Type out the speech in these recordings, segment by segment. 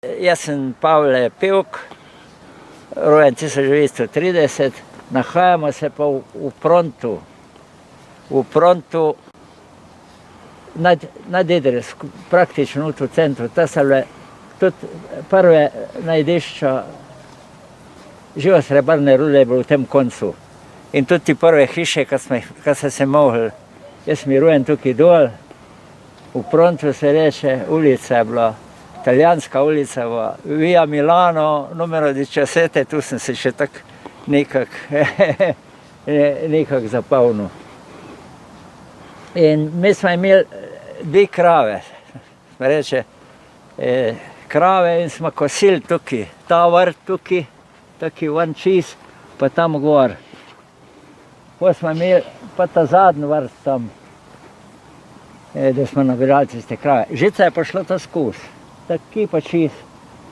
Jaz sem Pavle Pevk, rojen 1930, nahajamo se pa v frontu. V frontu nad Idrijsko, praktično v centru. To so bile tudi prve najdišča živo-srebrne rude je bilo v tem koncu. In tudi ti prve hiše, ko so se mogli. Jaz sem rojen tukaj dol, v frontu se reče, ulica je bila, italijanska ulica, Via Milano, numero 17, tu sem se še tako nekako zapolnil. In mi smo imeli 2 krave, smo reče, krave in smo kosili tukaj, ta vrt tukaj, tukaj ven čist, pa tam gor. Pa smo imeli pa ta zadnji vrt tam, da smo nabirali tiste krave. Žica je pa šla ta skozi, taki pa čist,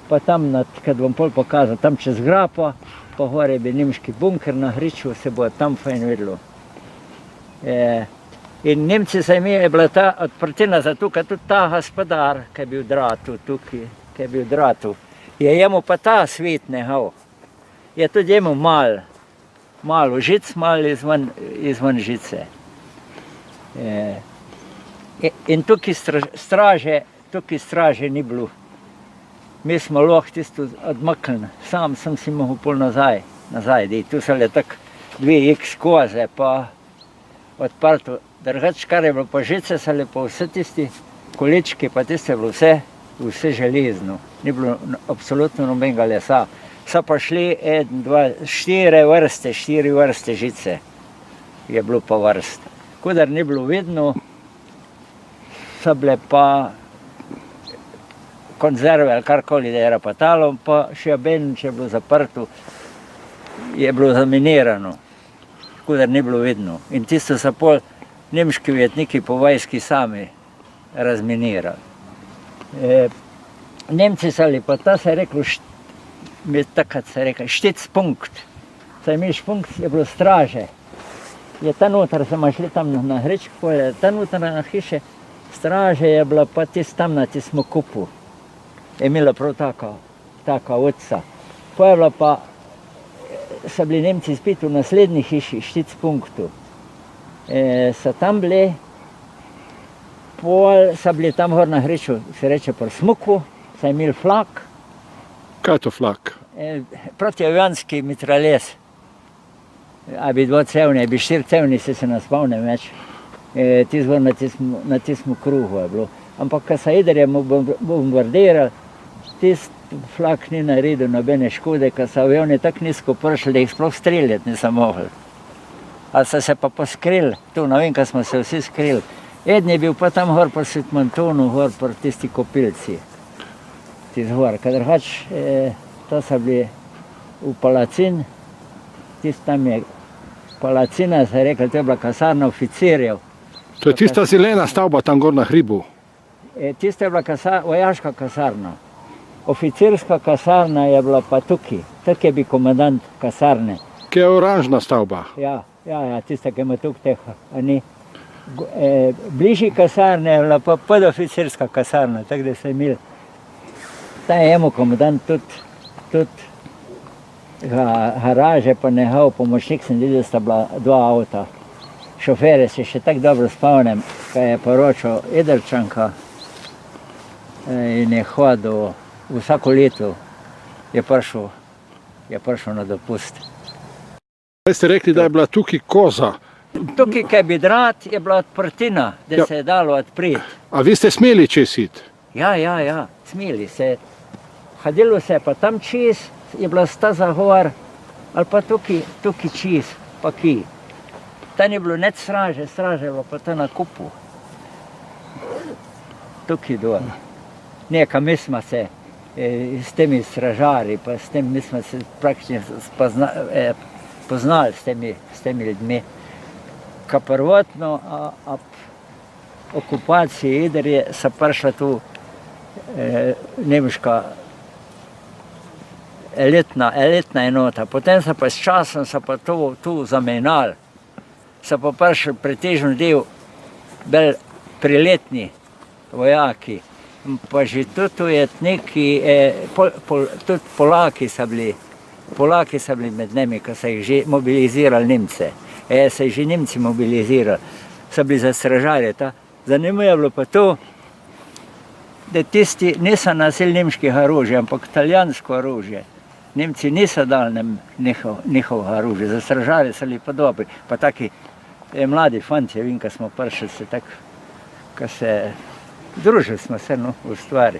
pa tam, kad bom pol pokazal, tam čez Grapo, pa gore je bil nemški bunker na Hriču, se bo tam fajn videlo. In Nemci so imeli, je bila ta odprtina za tukaj, tudi ta gospodar, ki je bil dratu tukaj, ki je bil dratu. Je jemu pa ta svet nehal. Je tudi jemu malo žic, malo izven žice. In tukaj straže ni bilo. Mi smo lahko tisto odmaknili, sam sem si mogel pol nazaj. Tu so le tako 2 X koze, pa odprto. Drugače, kar je bilo pa žice, so le pa vse tisti količki, pa tiste je bilo vse železno. Ni bilo absolutno nobenega lesa. So pa šli 1, 2, 4 vrste žice je bilo pa vrst. Kodar ni bilo vidno, so bile pa konzerve ali karkoli, da je rapatalo, pa še oben, če je bilo zaprto, je bilo zaminirano, kodar ni bilo vidno. In tisto so pol nemški ujetniki po vojski sami razminirali. Nemci so ali pa ta se je reklo, takrat se je rekel, Štitspunkt. Saj imel špunkt, je bilo straže. Je ta noter, smo šli tam na Hričko polje, ta noter na hiše, straže je bila pa tam na tistem kupu. Je imela prav taka otca. Pa je bila pa, so bili Nemci spet v naslednji hiši, Štitspunktu. So tam bili, pol so bili tam gor na Hriču, se reče pri Smuku, so imeli flak. Kaj je to flak? Protiavionski mitraljez. A bi 2-cevni, a bi 4-cevni, se ne spomnim več. Tisto na tistem kruhu je bilo. Ampak, ko so Idrije bombardirali, tisti flak ni naredil nobene škode, ko so avioni tako nizko prišli, da jih sploh streljati niso mogli. Ali so se pa poskrili, tu ne vem, ko smo se vsi skrili. Eden je bil pa tam gor pri Svetmantonu, gor pri tisti kopilci. Tisti gor, kad drugač, to so bili v Palacin, tisti tam je Palacina, se je rekel, to je bila kasarna oficirjev. To je tista zelena stavba tam gor na hribu? Tista je bila vojaška kasarna. Oficirska kasarna je bila pa tukaj. Tukaj je bil komandant kasarne. Ki je oranžna stavba? Ja, tista, ki ima tukaj teh. Bližji kasarne je bila pa podoficirska kasarna, tako da so imeli. Ta je jemu komandant tudi garaže pa nehal, pomočnik sem videl, sta bila 2 avta. Šofere se še tako dobro spomnim, ko je poročal Idrčanka in je hodil vsako leto, je prišel na dopust. Kaj ste rekli, da je bila tukaj koza? Tukaj, kaj bi drat, je bila odprtina, da se je dalo odpreti. A vi ste smeli čez iti? Ja, smeli se. Hodilo se pa tam čez, je bila staza gor, ali pa tukaj čez, pa ki. Tam ni bilo net straže je bilo pa tam na kupu. Tukaj dol. Nekaj mi smo se s temi stražarji, pa s tem mi smo se praktično poznali s temi ljudmi. Ka prvotno ob okupaciji Idrije so prišla tu nemška elitna enota. Potem so pa s časom tu zamenjali. So pa prišli pretežno del bolj priletni vojaki. Pa že tudi ujetniki, tudi Polaki so bili med njimi, ko so jih že mobilizirali Nemce. So jih že Nemci mobilizirali, so bili za stražarje. Zanimivo je bilo pa to, da tisti niso nosili nemških orožij, ampak italijansko orožje. Nemci niso dali nam njihovo orožje, za stražarje so bili pa dobri. Pa taki mladi fantje, vem, ko smo prišli se tako, ko se družili smo se v stvari.